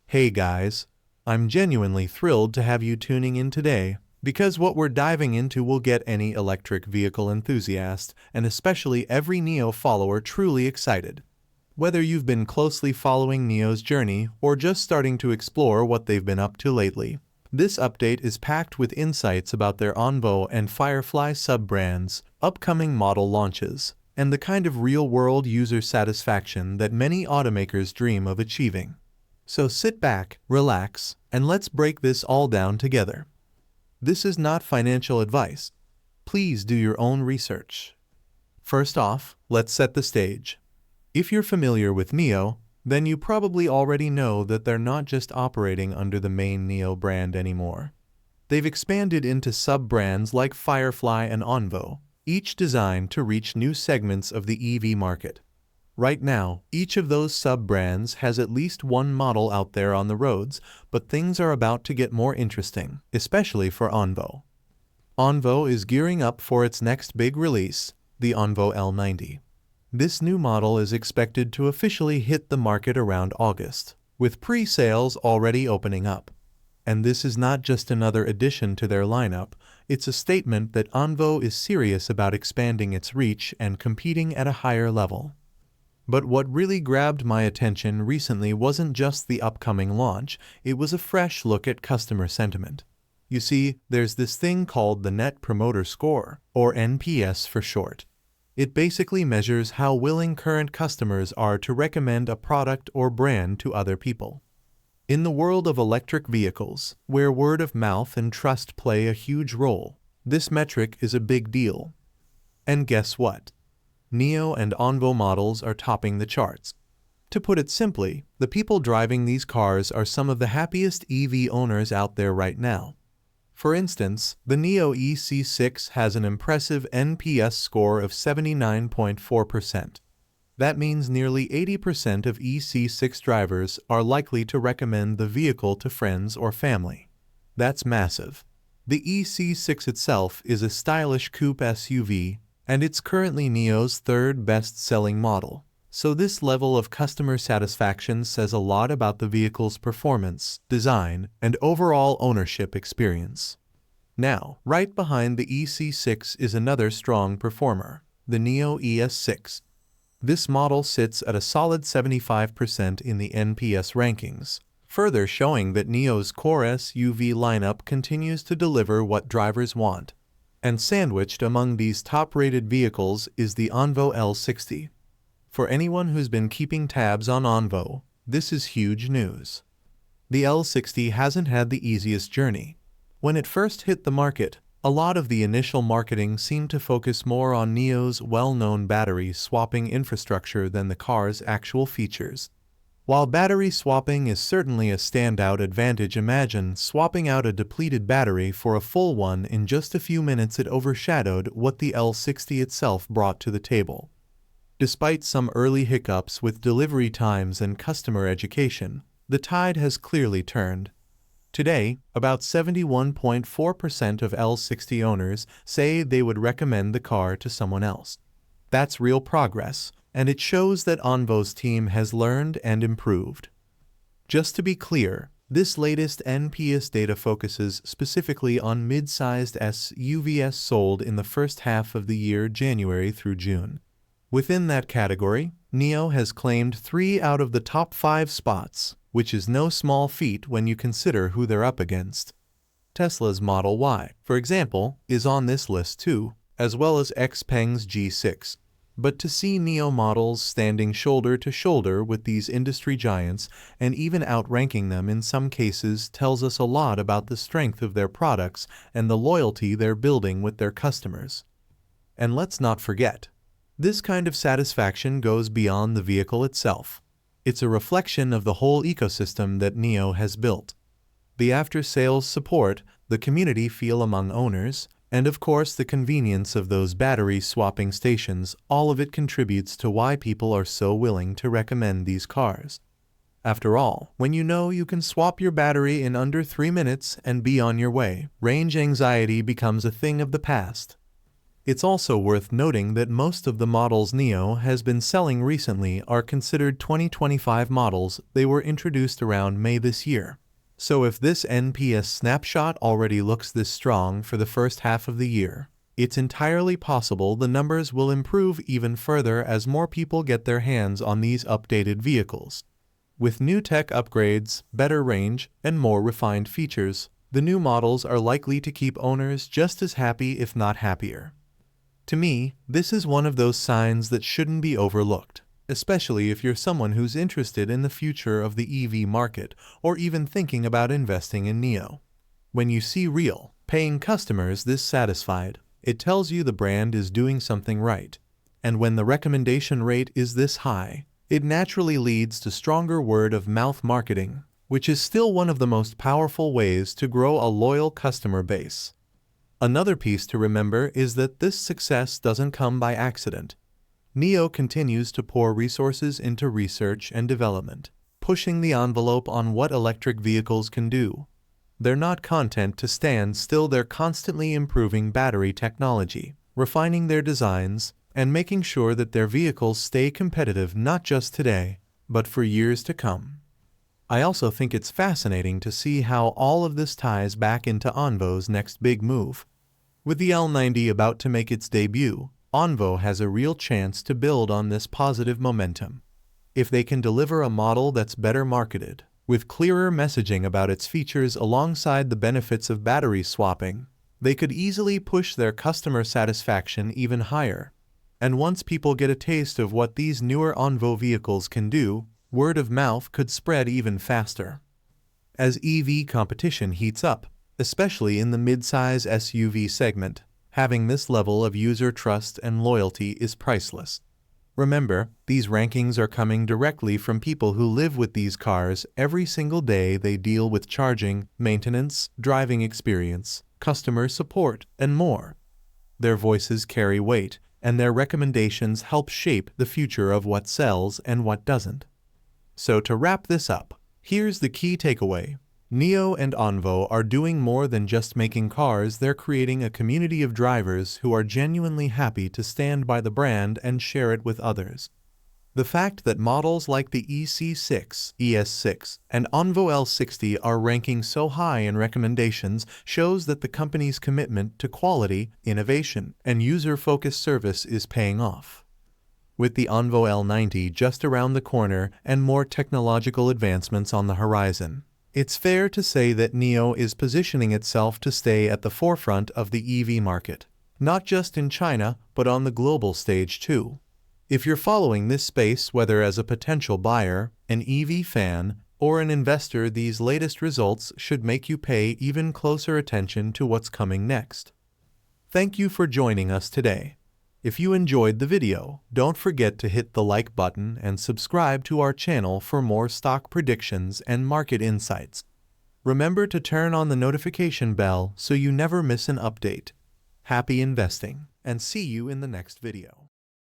Hey guys, I'm genuinely thrilled to have you tuning in today, because what we're diving into will get any electric vehicle enthusiast, and especially every NIO follower, truly excited. Whether you've been closely following NIO's journey or just starting to explore what they've been up to lately, this update is packed with insights about their ONVO and Firefly sub-brands, upcoming model launches, and the kind of real-world user satisfaction that many automakers dream of achieving. So sit back, relax, and let's break this all down together. This is not financial advice. Please do your own research. First off, let's set the stage. If you're familiar with NIO, then you probably already know that they're not just operating under the main NIO brand anymore. They've expanded into sub-brands like Firefly and ONVO, each designed to reach new segments of the EV market. Right now, each of those sub-brands has at least one model out there on the roads, but things are about to get more interesting, especially for ONVO. ONVO is gearing up for its next big release, the ONVO L90. This new model is expected to officially hit the market around August, with pre-sales already opening up. And this is not just another addition to their lineup, it's a statement that ONVO is serious about expanding its reach and competing at a higher level. But what really grabbed my attention recently wasn't just the upcoming launch, it was a fresh look at customer sentiment. You see, there's this thing called the Net Promoter Score, or NPS for short. It basically measures how willing current customers are to recommend a product or brand to other people. In the world of electric vehicles, where word of mouth and trust play a huge role, this metric is a big deal. And guess what? NIO and ONVO models are topping the charts. To put it simply, the people driving these cars are some of the happiest EV owners out there right now. For instance, the NIO EC6 has an impressive NPS score of 79.4%. That means nearly 80% of EC6 drivers are likely to recommend the vehicle to friends or family. That's massive. The EC6 itself is a stylish coupe SUV, and it's currently NIO's third best-selling model. So this level of customer satisfaction says a lot about the vehicle's performance, design, and overall ownership experience. Now, right behind the EC6 is another strong performer, the NIO ES6. This model sits at a solid 75% in the NPS rankings, further showing that NIO's core SUV lineup continues to deliver what drivers want. And sandwiched among these top-rated vehicles is the ONVO L60. For anyone who's been keeping tabs on ONVO, this is huge news. The L60 hasn't had the easiest journey. When it first hit the market, a lot of the initial marketing seemed to focus more on NIO's well-known battery swapping infrastructure than the car's actual features. While battery swapping is certainly a standout advantage, imagine swapping out a depleted battery for a full one in just a few minutes. It overshadowed what the L60 itself brought to the table. Despite some early hiccups with delivery times and customer education, the tide has clearly turned. Today, about 71.4% of L60 owners say they would recommend the car to someone else. That's real progress, and it shows that ONVO's team has learned and improved. Just to be clear, this latest NPS data focuses specifically on mid-sized SUVs sold in the first half of the year, January through June. Within that category, NIO has claimed 3 out of the top 5 spots, which is no small feat when you consider who they're up against. Tesla's Model Y, for example, is on this list too, as well as XPeng's G6. But to see NIO models standing shoulder to shoulder with these industry giants and even outranking them in some cases tells us a lot about the strength of their products and the loyalty they're building with their customers. And let's not forget, this kind of satisfaction goes beyond the vehicle itself. It's a reflection of the whole ecosystem that NIO has built. The after-sales support, the community feel among owners, and of course the convenience of those battery swapping stations, all of it contributes to why people are so willing to recommend these cars. After all, when you know you can swap your battery in under 3 minutes and be on your way, range anxiety becomes a thing of the past. It's also worth noting that most of the models NIO has been selling recently are considered 2025 models. They were introduced around May this year. So if this NPS snapshot already looks this strong for the first half of the year, it's entirely possible the numbers will improve even further as more people get their hands on these updated vehicles. With new tech upgrades, better range, and more refined features, the new models are likely to keep owners just as happy if not happier. To me, this is one of those signs that shouldn't be overlooked, especially if you're someone who's interested in the future of the EV market or even thinking about investing in NIO. When you see real, paying customers this satisfied, it tells you the brand is doing something right. And when the recommendation rate is this high, it naturally leads to stronger word-of-mouth marketing, which is still one of the most powerful ways to grow a loyal customer base. Another piece to remember is that this success doesn't come by accident. NIO continues to pour resources into research and development, pushing the envelope on what electric vehicles can do. They're not content to stand still, they're constantly improving battery technology, refining their designs, and making sure that their vehicles stay competitive not just today, but for years to come. I also think it's fascinating to see how all of this ties back into ONVO's next big move. With the L90 about to make its debut, ONVO has a real chance to build on this positive momentum. If they can deliver a model that's better marketed, with clearer messaging about its features alongside the benefits of battery swapping, they could easily push their customer satisfaction even higher. And once people get a taste of what these newer ONVO vehicles can do, word of mouth could spread even faster. As EV competition heats up, especially in the mid-size SUV segment, having this level of user trust and loyalty is priceless. Remember, these rankings are coming directly from people who live with these cars every single day. They deal with charging, maintenance, driving experience, customer support, and more. Their voices carry weight, and their recommendations help shape the future of what sells and what doesn't. So to wrap this up, here's the key takeaway. NIO and ONVO are doing more than just making cars. They're creating a community of drivers who are genuinely happy to stand by the brand and share it with others. The fact that models like the EC6, ES6, and ONVO L60 are ranking so high in recommendations shows that the company's commitment to quality, innovation, and user-focused service is paying off. With the ONVO L90 just around the corner and more technological advancements on the horizon, it's fair to say that NIO is positioning itself to stay at the forefront of the EV market, not just in China, but on the global stage too. If you're following this space, whether as a potential buyer, an EV fan, or an investor, these latest results should make you pay even closer attention to what's coming next. Thank you for joining us today. If you enjoyed the video, don't forget to hit the like button and subscribe to our channel for more stock predictions and market insights. Remember to turn on the notification bell so you never miss an update. Happy investing, and see you in the next video.